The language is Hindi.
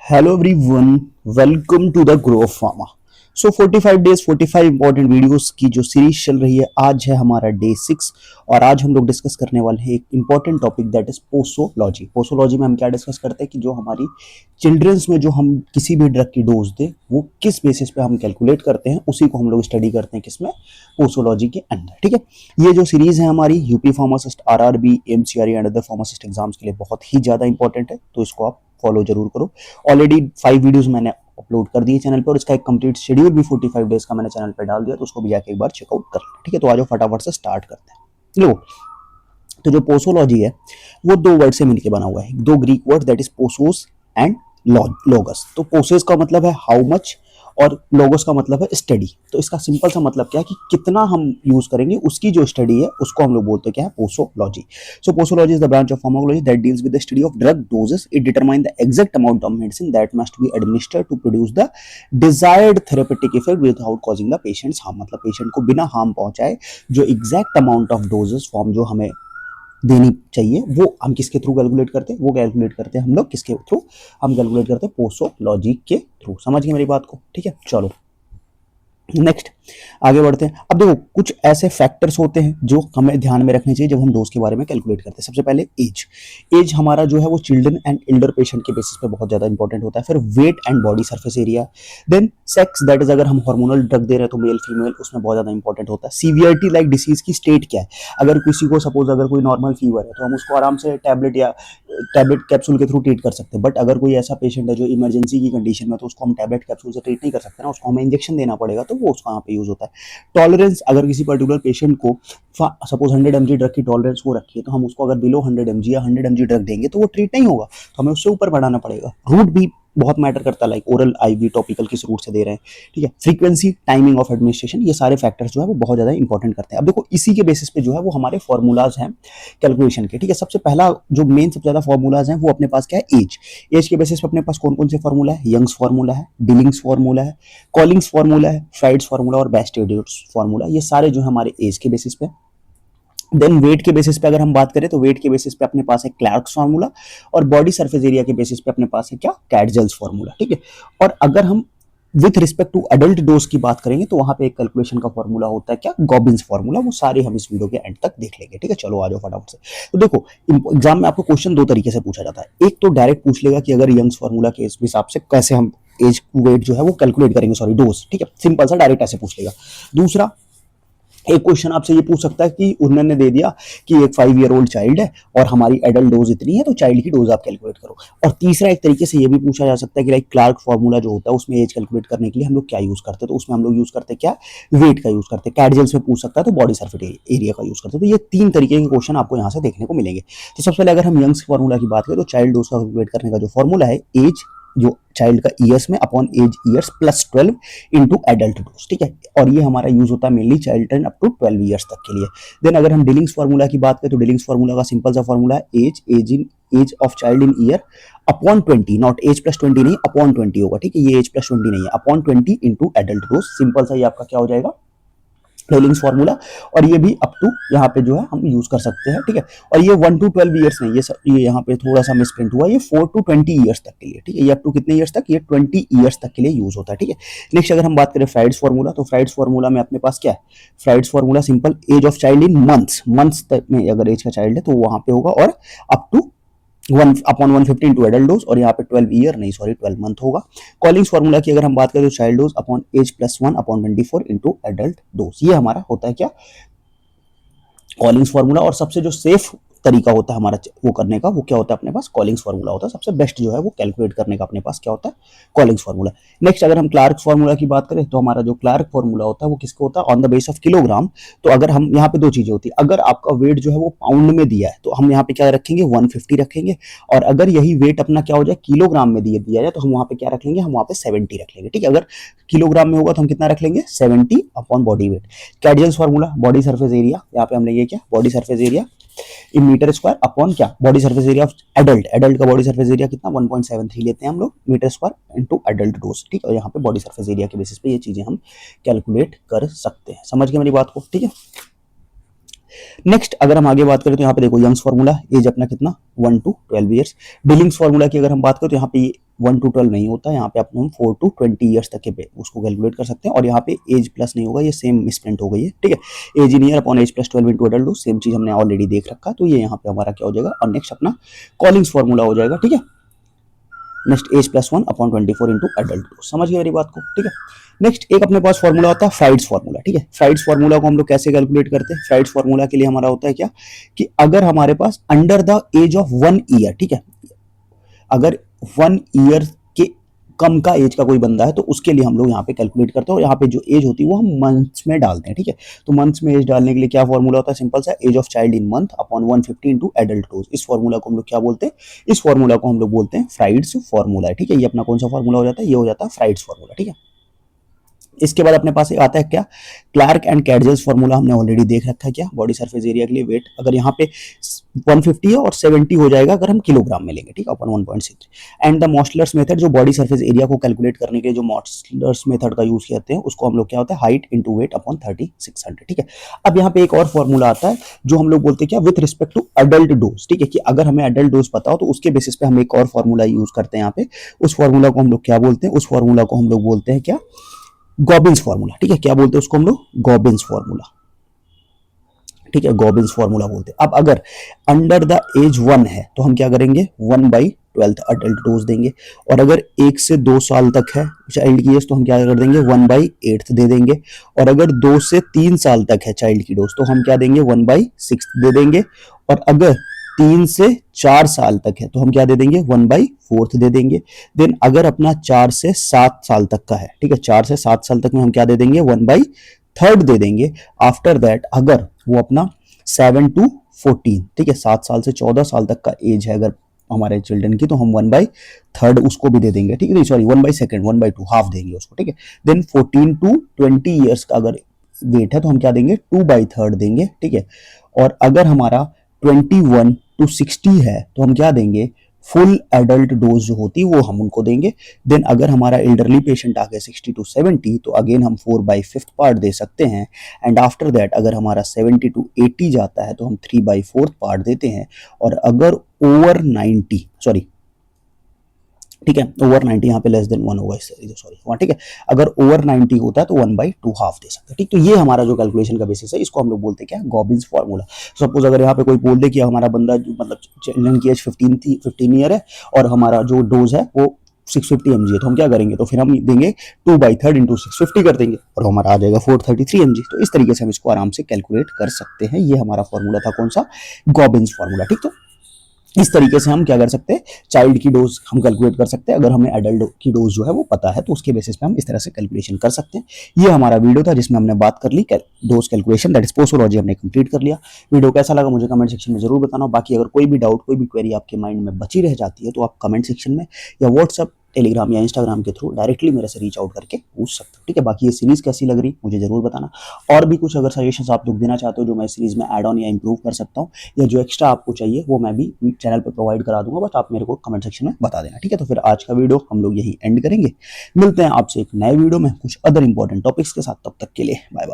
Hello everyone, welcome to the Grow Pharma. So 45 days 45 important videos की जो सीरीज चल रही है, आज है हमारा डे 6 और आज हम लोग डिस्कस करने वाले हैं एक important topic that is posology. Posology में हम क्या डिस्कस करते हैं कि जो हमारी चिल्ड्रंस में जो हम किसी भी ड्रग की डोज दे वो किस बेसिस पे हम कैलकुलेट करते हैं, उसी को हम लोग स्टडी करते हैं किसमें, पोसोलॉजी के अंदर। ठीक है, ये जो सीरीज है हमारी UP pharmacist, RRB, MCRE and other pharmacist exams के लिए बहुत ही ज्यादा इंपॉर्टेंट है, तो इसको आप फॉलो जरूर करो। ऑलरेडी 5 वीडियोस मैंने अपलोड कर दिए चैनल पर और इसका एक कंप्लीट शेड्यूल भी 45 डेज का मैंने चैनल पर डाल दिया, तो उसको भी जाके एक बार चेकआउट कर लें। ठीक है, तो आज फटाफट से स्टार्ट करते हैं। देखो, तो जो पोसोलॉजी है वो दो वर्ड से मिलकर बना हुआ है, दो Greek word that is posos and logos. तो पोसेस का मतलब है हाउ मच और लोगोस का मतलब है स्टडी। तो इसका सिंपल सा मतलब क्या है कि कितना हम यूज करेंगे, उसकी जो स्टडी है उसको हम लोग बोलते हैं क्या है, posology. So posology is the branch of pharmacology that deals with the study of drug doses. It determine the exact amount of medicine that must be administered to produce the desired therapeutic effect without causing the patients harm. मतलब पेशेंट को बिना हार्म पहुंचाए जो exact amount of doses form जो हमें देनी चाहिए वो हम किसके थ्रू कैलकुलेट करते हैं, वो कैलकुलेट करते हैं हम लोग किसके थ्रू, हम कैलकुलेट करते हैं पोसोलॉजी के थ्रू। समझ गए मेरी बात को? ठीक है, चलो नेक्स्ट आगे बढ़ते हैं। अब देखो, कुछ ऐसे फैक्टर्स होते हैं जो हमें ध्यान में रखने चाहिए जब हम डोज के बारे में कैलकुलेट करते हैं। सबसे पहले एज। एज हमारा जो है वो चिल्ड्रन एंड एल्डर पेशेंट के बेसिस पे बहुत ज्यादा इंपॉर्टेंट होता है। फिर weight and body surface area. Then sex, that is अगर हम हार्मोनल ड्रग दे रहे हैं तो मेल फीमेल, उसमें बहुत ज्यादा इंपॉर्टेंट होता है। सीवियरिटी लाइक डिसीज की स्टेट क्या है, अगर किसी को सपोज अगर कोई नॉर्मल फीवर है तो हम उसको आराम से टैबलेट या टैबलेट कैप्सूल के थ्रू ट्रीट कर सकते हैं। बट अगर कोई ऐसा पेशेंट है जो इमरजेंसी की कंडीशन में, तो उसको हम टैबलेट कैप्सूल से ट्रीट नहीं कर सकते ना, उसको हमें इंजेक्शन देना पड़ेगा, तो वो उसका यहाँ पे यूज होता है। टॉलरेंस, अगर किसी पर्टिकुलर पेशेंट को सपोज 100 mg ड्रग की टॉलरेंस वो रखी है, तो हम उसको अगर बिलो 100 mg या 100 mg ड्रग देंगे तो वो ट्रीट नहीं होगा, तो हमें उससे ऊपर बढ़ाना पड़ेगा। रूट भी बहुत मैटर करता है, लाइक ओरल, आईवी, टॉपिकल किस रूट से दे रहे हैं। ठीक है, फ्रीक्वेंसी, टाइमिंग ऑफ एडमिनिस्ट्रेशन, ये सारे फैक्टर्स जो है वो बहुत ज्यादा इंपॉर्टेंट करते हैं। अब देखो, इसी के बेसिस पे जो है वो हमारे फॉर्मूलाज हैं कैलकुलेशन के। ठीक है, सबसे पहला जो मेन सबसे ज्यादा फॉर्मूलाज हैं वो अपने पास क्या है, एज। एज के बेसिस पे अपने पास कौन कौन से फॉर्मूला है, यंग्स फॉर्मूला है, डिलिंग्स फॉर्मूला है, कॉलिंग्स फॉर्मूला है, फ्राइड्स फॉर्मूला और बेस्टेडियस फॉर्मूला। ये सारे जो है हमारे एज के बेसिस पे। देन वेट के बेसिस पे अगर हम बात करें तो वेट के बेसिस पे अपने पास है क्लार्क्स फार्मूला और बॉडी सरफेस एरिया के बेसिस पे अपने पास है क्या, कैटजेल्स फार्मूला। ठीक है, और अगर हम with respect to adult dose की बात करेंगे तो वहां पे एक कैलकुलेशन का फॉर्मूला होता है क्या, गॉबिन्स फार्मूला। वो सारे हम इस वीडियो के एंड तक देख लेंगे। ठीक है, चलो आ जाओ फटाफट से। तो देखो, एग्जाम में आपको क्वेश्चन दो तरीके से पूछा जाता है। एक तो डायरेक्ट पूछ लेगा कि अगर यंग्स फार्मूला के हिसाब से कैसे हम एज वेट जो है वो कैलकुलेट करेंगे, सॉरी डोज। ठीक है, सिंपल सा डायरेक्ट ऐसे पूछ लेगा। दूसरा, एक क्वेश्चन आपसे ये पूछ सकता है कि उन्होंने दे दिया कि एक 5 ईयर ओल्ड चाइल्ड है और हमारी एडल्ट डोज इतनी है, तो चाइल्ड की डोज आप कैलकुलेट करो। और तीसरा एक तरीके से ये भी पूछा जा सकता है कि लाइक क्लार्क फार्मूला जो होता है उसमें एज कैलकुलेट करने के लिए हम लोग क्या यूज करते हैं, तो उसमें हम लोग यूज करते हैं क्या, वेट का यूज करते हैं। कैटजेल्स में पूछ सकता है तो बॉडी सरफेस एरिया का यूज करते हैं। तो ये 3 तरीके के क्वेश्चन आपको यहाँ से देखने को मिलेंगे। तो सबसे पहले अगर हम यंग्स फार्मूला की बात करें तो चाइल्ड डोज का कैलकुलेट करने का जो फॉर्मूला है, एज जो चाइल्ड का ईयर्स में upon age years plus 12 into adult dose. ठीक है, और ये हमारा यूज होता है mainly child up to 12 years तक के लिए। देन अगर हम डिलिंग्स फार्मूला की बात करें तो डिलिंग्स फार्मूला का सिंपल सा फार्मूला है age of child in year upon 20, not age plus 20 नहीं, अपॉन 20 होगा। ठीक है, ये एज प्लस 20 नहीं है, upon 20 into adult dose. Simple सा ये आपका क्या हो जाएगा, डेलिंग्स फार्मूला। और ये भी अप टू यहाँ पे जो है हम यूज कर सकते हैं। ठीक है, और ये 1 to 12 ईयर्स नहीं, ये यहाँ पे थोड़ा सा मिसप्रिंट हुआ, ये 4 to 20 ईयर्स तक के लिए। ठीक है, ये अप टू कितने ईयर्स तक, ये 20 ईयर्स तक के लिए यूज होता है। ठीक है, नेक्स्ट अगर हम बात करें फ्राइड्स फार्मूला, तो फ्राइड्स फार्मूला में अपने पास क्या है, Fried's formula simple, age of child in months तक में अगर एज का चाइल्ड है तो वहां पे होगा, और up to 1/150 into adult dose, और यहाँ पे 12 ईयर नहीं, सॉरी 12 मंथ होगा। कॉलिंग्स फार्मूला की अगर हम बात करें तो child dose upon age plus 1 upon 24 into adult dose. ये हमारा होता है क्या, कॉलिंग्स फार्मूला। और सबसे जो सेफ तरीका होता है हमारा वो करने का, वो क्या होता है, अपने पास कॉलिंग्स फार्मूला होता है। सबसे बेस्ट जो है वो कैलकुलेट करने का अपने पास क्या होता है, कॉलिंग्स फार्मूला। नेक्स्ट अगर हम क्लार्क फार्मूला की बात करें तो हमारा जो क्लार्क फार्मूला होता है वो किसको होता है, on the base of kilogram. तो अगर हम यहाँ पे दो चीजें होती है, अगर आपका वेट जो है वो पाउंड में दिया है तो हम यहाँ पे क्या रखेंगे, 150 रखेंगे। और अगर यही वेट अपना क्या हो जाए, किलोग्राम में दिया जाए, तो हम वहां पे क्या रख लेंगे, हम वहां पे 70 रख लेंगे। ठीक है, अगर किलोग्राम में होगा तो हम कितना रख लेंगे, 70 अपॉन बॉडी वेट। कैडियल्स फार्मूला, बॉडी सरफेस एरिया, यहाँ पे हमने ये क्या, body surface area in metre square upon क्या, body surface area of adult का बॉडी सरफेस एरिया कितना, 1.73 लेते हैं हम लोग metre square into adult dose. ठीक है, और यहाँ पे बॉडी सरफेस एरिया के बेसिस पे ये चीजें हम कैलकुलेट कर सकते हैं। समझ गए मेरी बात को? ठीक है, नेक्स्ट अगर हम आगे बात करें तो यहाँ पे देखो यंग्स फार्मूला, एज अपना कितना 1 to 12 ईयर्स। डिलिंग्स फार्मूला की अगर हम बात करें तो यहाँ पे 1 to 12 नहीं होता, यहाँ पे अपने हम 4 to 20 ईयर्स तक के पे उसको कैलकुलेट कर सकते हैं। और यहाँ पे एज प्लस नहीं होगा, ये सेम मिसप्रिंट हो गई है, ठीक है। Age in year upon age plus 12 into adult dose, same चीज हमने ऑलरेडी देख रखा, तो ये यहाँ पे हमारा क्या हो जाएगा। और नेक्स्ट अपना कॉलिंग्स फार्मूला हो जाएगा, ठीक है। Next age plus 1 upon 24 into adult dose, समझ गए मेरी बात को, ठीक है। नेक्स्ट एक अपने पास फार्मूला होता है फ्राइड्स फार्मूला, ठीक है। फ्राइड्स फार्मूला को हम लोग कैसे कैलकुलेट करते हैं। फ्राइड्स फार्मूला के लिए हमारा होता है क्या कि अगर हमारे पास under the age of 1 year, ठीक है, अगर 1 ईयर के कम का एज का कोई बंदा है तो उसके लिए हम लोग यहाँ पे कैलकुलेट करते हैं। और यहाँ पे जो एज होती है वो हम मंथ्स में डालते हैं, ठीक है। तो मंथ्स में एज डालने के लिए क्या फॉर्मूला होता है, सिंपल सा, age of child in month upon 150 into adult dose. इस फॉर्मूला को हम लोग क्या बोलते हैं, इस फॉर्मूला को हम लोग बोलते हैं फ्राइड्स फॉर्मूला, ठीक है। ये अपना कौन सा फॉर्मूला हो जाता है, ये हो जाता है फ्राइड्स फॉर्मूला, ठीक है। इसके बाद अपने पास एक आता है क्या, क्लार्क एंड कैडजेस फॉर्मूला, हमने ऑलरेडी देख रखा है क्या, बॉडी सरफेस एरिया के लिए वेट अगर यहाँ पे 150 है और 70 हो जाएगा अगर हम किलोग्राम में लेंगे, ठीक है, अपन 1.6। एंड द मॉस्लर्स मेथड, जो बॉडी सरफेस एरिया को कैलकुलेट करने के लिए जो मॉस्लर्स मेथड का यूज करते हैं उसको हम लोग क्या होता है, हाइट इंटू वेट अपॉन 3600, ठीक है। अब यहाँ पे एक और फॉर्मूला आता है जो हम लोग बोलते हैं क्या, with respect to adult dose, ठीक है, कि अगर हमें अडल्ट डोज पता हो तो उसके बेसिस पे हम एक और फॉर्मूला यूज करते हैं यहाँ पे। उस फॉर्मूला को हम लोग क्या बोलते हैं, उस फॉर्मूला को हम लोग बोलते हैं क्या, गॉबिन्स फार्मूला, ठीक है। क्या बोलते हैं उसको हम लोग, गॉबिन्स फार्मूला, ठीक है, गॉबिन्स फार्मूला बोलते हैं। अब अगर अंडर द एज 1 है तो हम क्या करेंगे, 1/12 अडल्ट डोज देंगे। और अगर 1 से 2 साल तक है चाइल्ड की एज तो हम क्या कर देंगे, 1/8 दे देंगे। और अगर 2 से 3 साल तक है चाइल्ड की डोज तो हम क्या देंगे, 1/6 दे देंगे। और अगर 3 से 4 साल तक है तो हम क्या दे देंगे, 1/4 दे देंगे। देन अगर अपना 4 से 7 साल तक का है, ठीक है, 4 से 7 साल तक में हम क्या दे देंगे, 1/3 दे देंगे। आफ्टर दैट अगर वो अपना 7 to 14, ठीक है, 7 साल से 14 साल तक का एज है अगर हमारे चिल्ड्रन की तो हम 1/3 उसको भी दे देंगे, ठीक है, नहीं सॉरी 1/2 1/2 हाफ देंगे उसको, ठीक है। देन 14 to 20 ईयर्स का अगर वेट है तो हम क्या देंगे, 2/3 देंगे, ठीक है। और अगर हमारा 21 to 60 है तो हम क्या देंगे, फुल एडल्ट डोज जो होती है वो हम उनको देंगे। देन अगर हमारा एल्डरली पेशेंट आ गया 60 to 70 तो अगेन हम 4/5 पार्ट दे सकते हैं। एंड आफ्टर दैट अगर हमारा 70 to 80 जाता है तो हम 3/4 पार्ट देते हैं। और अगर ओवर 90 सॉरी, ठीक है, ओवर 90 यहाँ पे लेस देन 1 होगा, सॉरी वहाँ, ठीक है, अगर ओवर 90 होता है तो 1/2 हाफ दे सकते हैं, ठीक। तो ये हमारा जो कैलकुलेशन का बेसिस है, इसको हम लोग बोलते हैं क्या, गॉबिन्स फार्मूला। सपोज अगर यहाँ पे कोई बोल दे कि हमारा बंदा मतलब चिल्ड्रन की एज 15 ईयर है और हमारा जो डोज है वो 650 mg है तो हम क्या करेंगे, तो फिर हम देंगे 2/3 इंटू 650 कर देंगे और हमारा आ जाएगा 433 mg। तो इस तरीके से हम इसको आराम से कैलकुलेट कर सकते हैं। ये हमारा फॉर्मूला था कौन सा, गॉबिन्स फार्मूला, ठीक। तो इस तरीके से हम क्या कर सकते हैं, चाइल्ड की डोज हम कैलकुलेट कर सकते हैं। अगर हमें एडल्ट की डोज जो है वो पता है तो उसके बेसिस पे हम इस तरह से कैलकुलेशन कर सकते हैं। ये हमारा वीडियो था जिसमें हमने बात कर ली डोज कैलकुलेशन, दैट इज पोस्टोलॉजी हमने कंप्लीट कर लिया। वीडियो कैसा लगा मुझे कमेंट सेक्शन में जरूर बताना। बाकी अगर कोई भी डाउट, कोई भी क्वेरी आपके माइंड में बची रह जाती है तो आप कमेंट सेक्शन में या व्हाट्सएप, टेलीग्राम या इंस्टाग्राम के थ्रू डायरेक्टली मेरे से रीच आउट करके पूछ सकते हो, ठीक है। बाकी ये सीरीज कैसी लग रही मुझे जरूर बताना। और भी कुछ अगर सजेशंस आप लोग देना चाहते हो जो मैं सीरीज में ऐड ऑन या इंप्रूव कर सकता हूँ या जो एक्स्ट्रा आपको चाहिए वो मैं भी चैनल पे प्रोवाइड करा दूंगा, बस आप मेरे को कमेंट सेक्शन में बता देना, ठीक है। तो फिर आज का वीडियो हम लोग यही एंड करेंगे। मिलते हैं आपसे एक नए वीडियो में कुछ अदर इंपॉर्टेंट टॉपिक्स के साथ, तब तक के लिए बाय बाय।